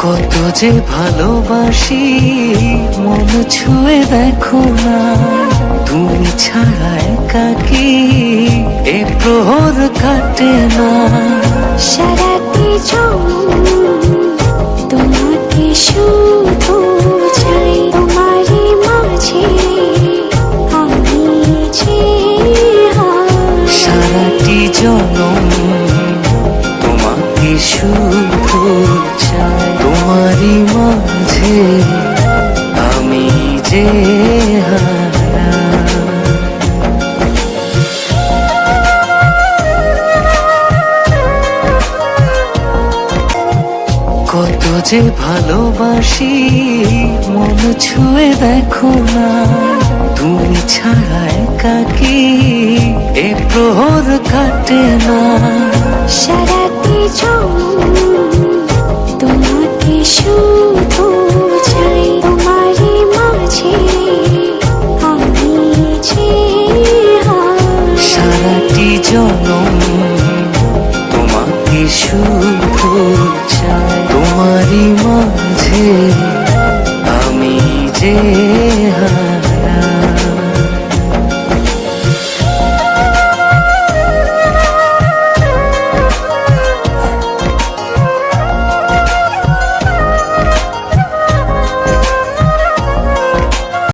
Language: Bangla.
কত যে ভালোবাসি মন ছুঁয়ে দেখো না, তুমি ছাড়া একাকী এ প্রহর কাটে না। সারাটি তোমাকে শুধু চাই, তোমারই মাঝে আমি যে সারাটি জনম তোমাকে শুধু চাই, তোমারই মাঝে আমি যে হারা। কত যে ভালোবাসি মন ছুঁয়ে দেখো না, তুমি ছাড়া একাকী এ প্রহর কাটে না। সারাটি তোমাকে শুধু চাই, তোমারই মাঝে আমি যে সারাটি জনম তোমাকে শুধু চাই, তোমারই মাঝে আমি যে